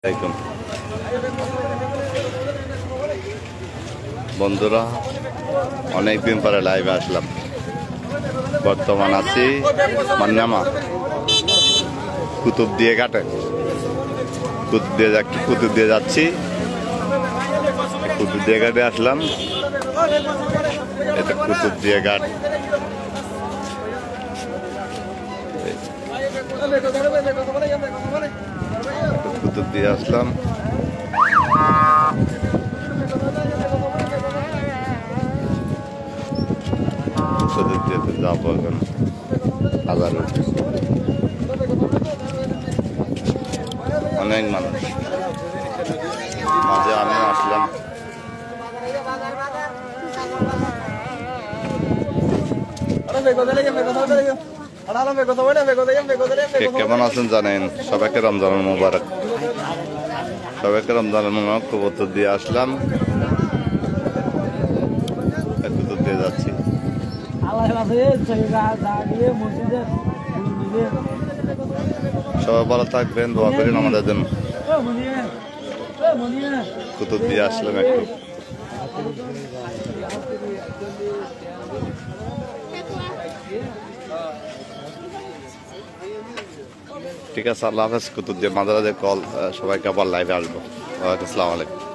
আলাইকুম বন্ধুরা, অনেকদিন পরে লাইভে আসলাম। বর্তমান আছি মান্নামা কুতুবদিয়া ঘাটে। কুতুবদিয়া যাচ্ছি, কুতুবদিয়া ঘাটে আসলাম। এটা কুতুবদিয়া ঘাট। কুতুবদিয়া আসলাম। কুতুবদিয়াতে যাবো এখন। হাজার অনেক মানুষ, মাঝে আমিও আসলাম। কেমন আছেন জানেন? সবাইকে রমজানের মোবারক। সবাইকে রমজানের মোবারক। কবুতর দিয়ে আসলাম, কুতুব দিয়ে যাচ্ছি। সবাই ভালো থাকবেন, দোয়া করেন আমাদের জন্য। কুতুব দিয়ে আসলাম একটু। ঠিক আছে, আল্লাহ হাফেজ। কুতুবদিয়া মাদারাজের কল। সবাইকে আবার লাইভে আসবো। আসসালামু আলাইকুম।